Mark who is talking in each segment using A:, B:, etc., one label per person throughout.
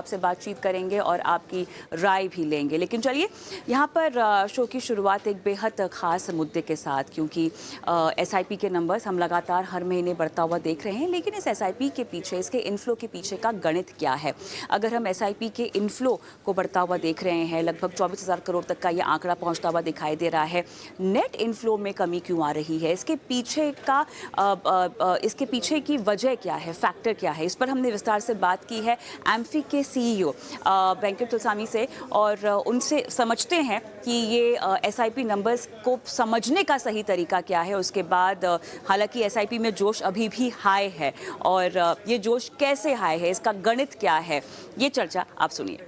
A: आपसे बातचीत करेंगे और आपकी राय भी लेंगे। लेकिन चलिए यहाँ पर शो की शुरुआत एक बेहद ख़ास मुद्दे के साथ, क्योंकि एसआईपी के नंबर्स हम लगातार हर महीने बढ़ता हुआ देख रहे हैं, लेकिन इस एसआईपी के पीछे, इसके इनफ्लो के पीछे का गणित क्या है। अगर हम एसआईपी के इनफ्लो को बढ़ता हुआ देख रहे हैं, लगभग 24,000 करोड़ तक का ये आंकड़ा पहुँचता हुआ दिखाई दे रहा है, नेट इनफ्लो में कमी क्यों आ रही है, इसके पीछे की वजह क्या है, फैक्टर क्या है, इस पर हमने विस्तार से बात की है एम्फी के सीईओ वेंकट तुलसामी से, और उनसे समझते हैं कि ये एसआईपी नंबर्स को समझने का सही तरीका क्या है। उसके बाद हालांकि एसआईपी में जोश अभी भी हाई है, और ये जोश कैसे हाई है, इसका गणित क्या है, ये चर्चा आप सुनिए।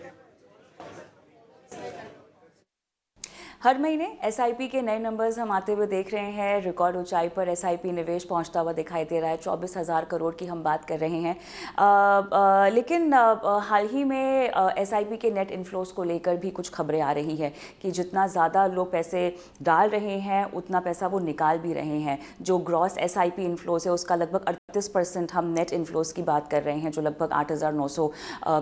A: हर महीने एसआईपी के नए नंबर्स हम आते हुए देख रहे हैं। रिकॉर्ड ऊंचाई पर एसआईपी निवेश पहुंचता हुआ दिखाई दे रहा है। 24,000 करोड़ की हम बात कर रहे हैं। लेकिन हाल ही में एसआईपी के नेट इन्फ्लोस को लेकर भी कुछ खबरें आ रही है कि जितना ज़्यादा लोग पैसे डाल रहे हैं उतना पैसा वो निकाल भी रहे हैं। जो ग्रॉस एसआईपी इन्फ्लोस है उसका लगभग 38% हम नेट इन्फ्लोस की बात कर रहे हैं, जो लगभग 8,900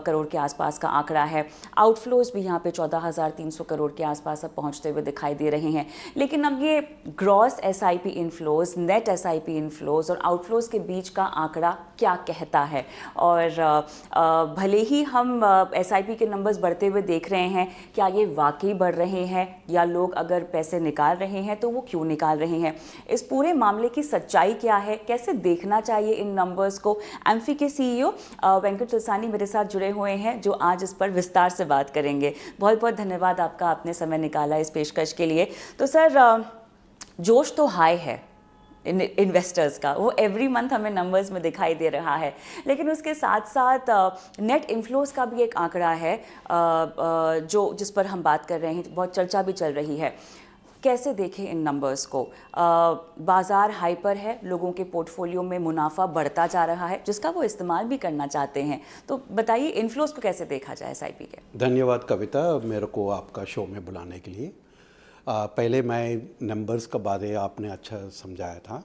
A: करोड़ के आसपास का आंकड़ा है। आउटफ्लोज भी यहाँ पे 14,300 करोड़ के आसपास अब पहुँचते हुए दिखाई दे रहे हैं। लेकिन अब ये gross SIP inflows, net SIP inflows और आउटफ्लोज के बीच का आंकड़ा क्या कहता है। और भले ही हम एसआईपी के नंबर्स बढ़ते हुए देख रहे हैं, क्या ये वाकई बढ़ रहे हैं, या लोग अगर पैसे निकाल रहे हैं तो वो क्यों निकाल रहे हैं, इस पूरे मामले की सच्चाई क्या है, कैसे देखना चाहिए इन नंबर्स को। एम्फी के सीईओ वेंकट तुलसानी मेरे साथ जुड़े हुए हैं, जो आज इस पर विस्तार से बात करेंगे। बहुत बहुत धन्यवाद आपका, आपने समय निकाला इस पेशकश के लिए। तो सर, जोश तो हाई है इन्वेस्टर्स का, वो एवरी मंथ हमें नंबर्स में दिखाई दे रहा है, लेकिन उसके साथ साथ नेट इन्फ्लोज का भी एक आंकड़ा है जिस पर हम बात कर रहे हैं, बहुत चर्चा भी चल रही है। कैसे देखें इन नंबर्स को। बाज़ार हाइपर है, लोगों के पोर्टफोलियो में मुनाफा बढ़ता जा रहा है जिसका वो इस्तेमाल भी करना चाहते हैं। तो बताइए इन्फ्लोज को कैसे देखा जाए एसआईपी के।
B: धन्यवाद कविता, मेरे को आपका शो में बुलाने के लिए। पहले मैं नंबर्स का बारे आपने अच्छा समझाया था।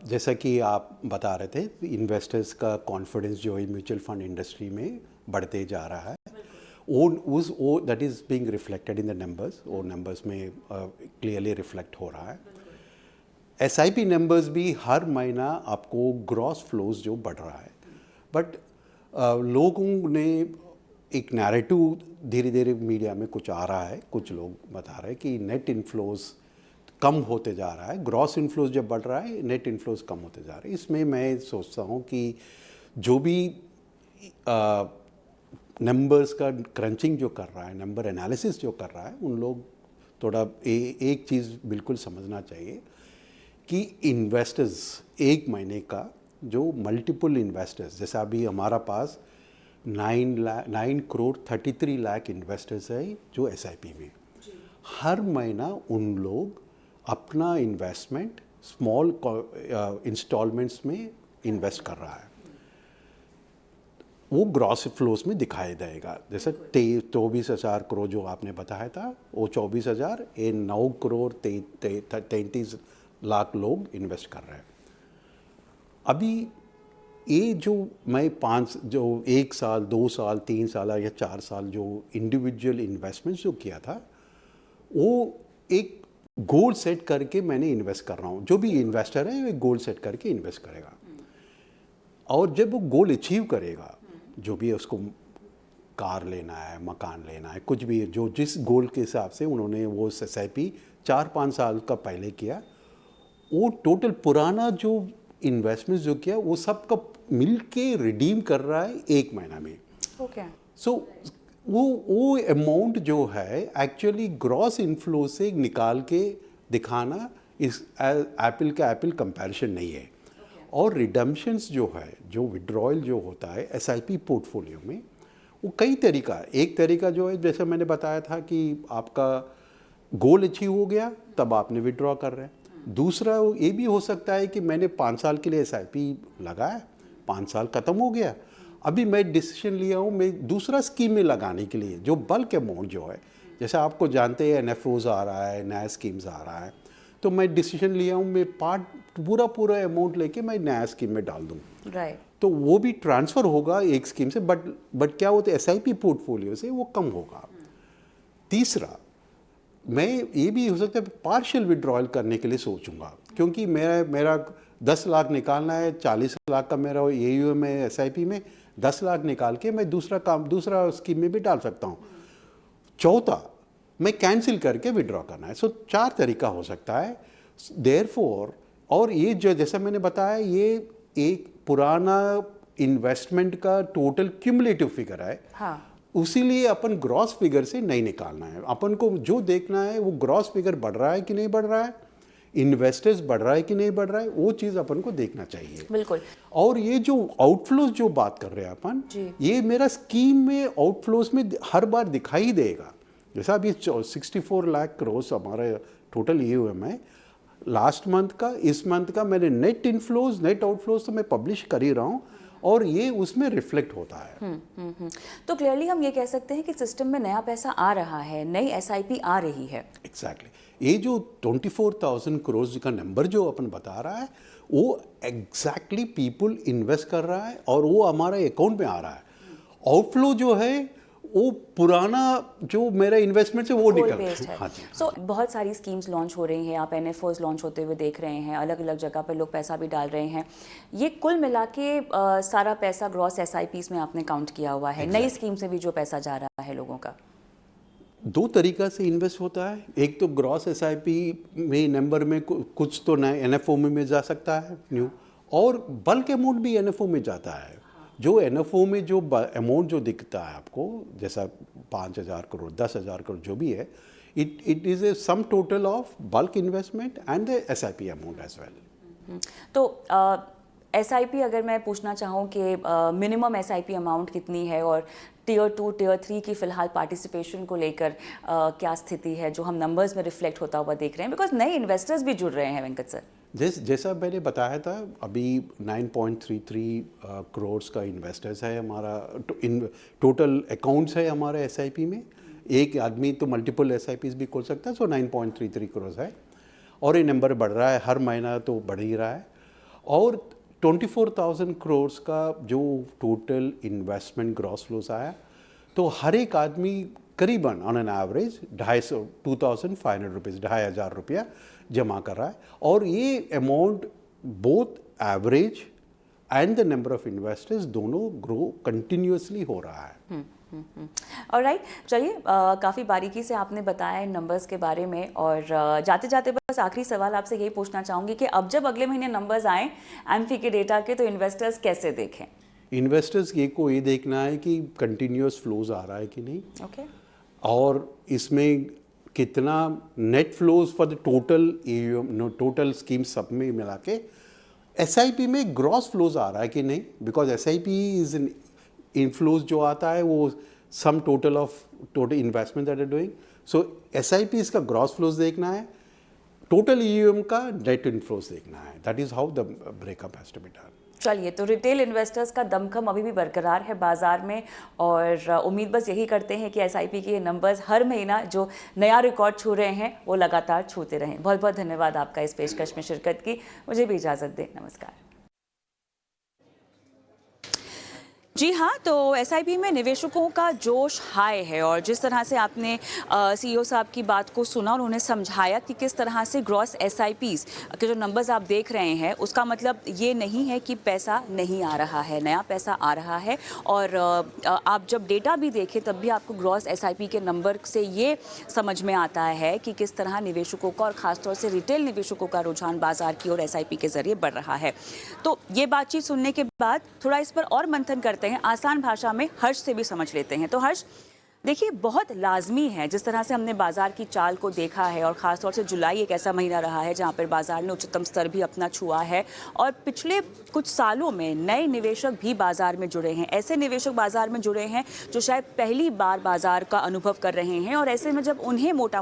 B: जैसा कि आप बता रहे थे, इन्वेस्टर्स का कॉन्फिडेंस जो है म्यूचुअल फंड इंडस्ट्री में बढ़ते जा रहा है, वो that is being reflected in the numbers, वो नंबर्स में क्लियरली रिफ्लेक्ट हो रहा है। एसआईपी नंबर्स भी हर महीना आपको ग्रॉस फ्लोज जो बढ़ रहा है, बट लोगों ने एक नैरेटिव धीरे धीरे मीडिया में कुछ आ रहा है, कुछ लोग बता रहे हैं कि नेट इन्फ्लोज कम होते जा रहा है, ग्रॉस इन्फ्लोज जब बढ़ रहा है नेट इन्फ्लोज कम होते जा रहे हैं। इसमें मैं सोचता हूँ कि जो भी नंबर्स का क्रंचिंग जो कर रहा है, नंबर एनालिसिस जो कर रहा है, उन लोग थोड़ा एक चीज़ बिल्कुल समझना चाहिए कि इन्वेस्टर्स एक महीने का जो मल्टीपल इन्वेस्टर्स, जैसा अभी हमारा पास 9 करोड़ 33 लाख इन्वेस्टर्स है जो एसआईपी में, हर महीना उन लोग अपना इन्वेस्टमेंट स्मॉल इंस्टॉलमेंट्स में इन्वेस्ट कर रहा है, वो ग्रॉस फ्लोस में दिखाई देगा। जैसे 24,000 करोड़ जो आपने बताया था, वो 24,000, ये 9 करोड़ 33 लाख लोग इन्वेस्ट कर रहे हैं। अभी ये जो मैं 1 साल 2 साल 3 साल या 4 साल जो इंडिविजुअल इन्वेस्टमेंट्स जो किया था, वो एक गोल सेट करके मैंने इन्वेस्ट कर रहा हूँ। जो भी इन्वेस्टर है वो गोल सेट करके इन्वेस्ट करेगा, और जब वो गोल अचीव करेगा, जो भी है, उसको कार लेना है, मकान लेना है, कुछ भी है, जो जिस गोल के हिसाब से उन्होंने वो एसआईपी 4-5 साल का पहले किया, वो टोटल पुराना जो इन्वेस्टमेंट जो किया वो सब का मिल के रिडीम कर रहा है एक महीना में।
A: ओके।
B: सो वो अमाउंट जो है एक्चुअली ग्रॉस इनफ्लो से निकाल के दिखाना इस एप्पल का एप्पल कंपैरिजन नहीं है। और रिडम्पशंस जो है, जो विड्रॉयल जो होता है एसआईपी पोर्टफोलियो में, वो कई तरीका है। एक तरीका जो है, जैसे मैंने बताया था कि आपका गोल अचीव हो गया तब आपने विड्रॉ कर रहे हैं। दूसरा ये भी हो सकता है कि मैंने 5 साल के लिए एसआईपी लगाया, 5 साल ख़त्म हो गया, अभी मैं डिसीजन लिया हूँ मैं दूसरा स्कीम में लगाने के लिए, जो बल्क अमाउंट जो है, जैसे आपको जानते हैं एनएफओज आ रहा है, नया स्कीम्स आ रहा है, तो मैं डिसीजन लिया हूँ मैं पूरा अमाउंट लेके मैं नया स्कीम में डाल दूँ।
A: राइट।
B: तो वो भी ट्रांसफ़र होगा एक स्कीम से, बट क्या होता है SIP पोर्टफोलियो से वो कम होगा। तीसरा, मैं ये भी हो सकता है पार्शियल विड्रॉयल करने के लिए सोचूंगा, क्योंकि मेरा 10 लाख निकालना है, 40 लाख का मेरा AUM है SIP में, 10 लाख निकाल के मैं दूसरा स्कीम में भी डाल सकता हूँ। चौथा, मैं कैंसिल करके विड्रॉ करना है। सो 4 तरीका हो सकता है देयरफॉर। और ये जो जैसा मैंने बताया, ये एक पुराना इन्वेस्टमेंट का टोटल क्यूमुलेटिव फिगर है।
A: हाँ।
B: उसीलिए अपन ग्रॉस फिगर से नहीं निकालना है, अपन को जो देखना है वो ग्रॉस फिगर बढ़ रहा है कि नहीं बढ़ रहा है, इन्वेस्टर्स बढ़ रहा है कि नहीं बढ़ रहा है, वो चीज़ अपन को देखना चाहिए।
A: बिल्कुल।
B: और ये जो आउटफ्लोज जो बात कर रहे हैं अपन, ये मेरा स्कीम में आउटफ्लोज में हर बार दिखाई देगा। जैसा अभी 64 लाख करोड़ हमारा टोटल AUM है, लास्ट मंथ का, इस मंथ का मैंने नेट इनफ्लोज नेट आउटफ्लोज तो मैं पब्लिश कर ही रहा हूँ, और ये उसमें रिफ्लेक्ट होता है।
A: तो क्लियरली हम ये कह सकते हैं कि सिस्टम में नया पैसा आ रहा है, नई SIP आ रही है।
B: एग्जैक्टली। ये जो 24,000 करोड़ का नंबर जो अपन बता रहा है, वो एग्जैक्टली पीपल इन्वेस्ट कर रहा है और वो हमारे अकाउंट में आ रहा है। आउटफ्लो जो है वो पुराना जो मेरा इन्वेस्टमेंट से वो निकल रहा है। हाँ जी।
A: सो बहुत सारी स्कीम्स लॉन्च हो रही हैं, आप NFOs लॉन्च होते हुए देख रहे हैं, अलग अलग जगह पर लोग पैसा भी डाल रहे हैं। ये कुल मिला के सारा पैसा ग्रॉस SIPs में आपने काउंट किया हुआ है, नई स्कीम से भी जो पैसा जा रहा है लोगों का।
B: 2 तरीका से इन्वेस्ट होता है। एक तो ग्रॉस SIP में नंबर में कुछ तो नए NFO में जा सकता है न्यू, और बल्क अमाउंट भी NFO में जाता है। जो NFO में जो अमाउंट जो दिखता है आपको, जैसा 5,000 करोड़ 10,000 करोड़ जो भी है, it is a sum total of bulk investment and the SIP amount as well.
A: तो SIP अगर मैं पूछना चाहूँ कि मिनिमम SIP अमाउंट कितनी है, और Tier 2 Tier 3 की फ़िलहाल पार्टिसिपेशन को लेकर क्या स्थिति है, जो हम नंबर्स में रिफ्लेक्ट होता हुआ देख रहे हैं, बिकॉज नए इन्वेस्टर्स भी जुड़ रहे हैं वेंकट सर।
B: जैसा मैंने बताया था, अभी 9.33 करोड़ का इन्वेस्टर्स है हमारा, टोटल अकाउंट्स है हमारे SIP में। एक आदमी तो मल्टीपल SIPs भी खोल सकता है, सो 9.33 करोड़ है, और ये नंबर बढ़ रहा है, हर महीना तो बढ़ ही रहा है। और 24,000 करोड़ का जो टोटल इन्वेस्टमेंट ग्रॉस फ्लोज आया, तो हर एक आदमी करीबन ऑन एन एवरेज 2,500 रुपीज़, 2,500 रुपया जमा कर रहा है। और ये amount both average and the number of investors दोनों ग्रो कंटिन्यूसली हो रहा है।
A: ऑलराइट, चलिए काफ़ी बारीकी से आपने बताया इन नंबर्स के बारे में, और जाते जाते बस आखिरी सवाल आपसे यही पूछना चाहूँगी कि अब जब अगले महीने नंबर्स आएँ AMFI के डेटा के, तो इन्वेस्टर्स कैसे देखें?
B: इन्वेस्टर्स को ये देखना है कि कंटिन्यूस फ्लोज आ रहा है कि नहीं,
A: ओके,
B: और इसमें कितना net flows for the total AUM, total scheme सब में मिला के। SIP में ग्रॉस फ्लोज आ रहा है कि नहीं, because SIP is in inflows जो आता है वो sum total of total investment that are doing. So SIP इसका ग्रॉस फ्लोज देखना है, टोटल AUM का नेट इनफ्लोज देखना है। That is how the breakup has to be done.
A: चलिए, तो रिटेल इन्वेस्टर्स का दमखम अभी भी बरकरार है बाजार में, और उम्मीद बस यही करते हैं कि SIP के नंबर्स हर महीना जो नया रिकॉर्ड छू रहे हैं वो लगातार छूते रहें। बहुत बहुत धन्यवाद आपका इस पेशकश में शिरकत की। मुझे भी इजाज़त दें, नमस्कार। जी हाँ, तो SIP में निवेशकों का जोश हाई है, और जिस तरह से आपने CEO साहब की बात को सुना, उन्होंने समझाया कि किस तरह से ग्रॉस SIPs के जो नंबर्स आप देख रहे हैं, उसका मतलब ये नहीं है कि पैसा नहीं आ रहा है, नया पैसा आ रहा है। और आप जब डेटा भी देखें तब भी आपको ग्रॉस SIP के नंबर से ये समझ में आता है कि किस तरह निवेशकों का, और ख़ासतौर से रिटेल निवेशकों का रुझान बाजार की ओर SIP के ज़रिए बढ़ रहा है। तो ये बातचीत सुनने के बाद थोड़ा इस पर और मंथन करते हैं, आसान भाषा में हर्ष से भी समझ लेते हैं। तो हर्ष, देखिए, बहुत लाजमी है जिस तरह से हमने बाजार की चाल को देखा है, और ख़ासतौर से जुलाई एक ऐसा महीना रहा है जहां पर बाजार ने उच्चतम स्तर भी अपना छुआ है, और पिछले कुछ सालों में नए निवेशक भी बाजार में जुड़े हैं। ऐसे निवेशक बाजार में जुड़े हैं जो शायद पहली बार बाजार का अनुभव कर रहे हैं, और ऐसे में जब उन्हें मोटा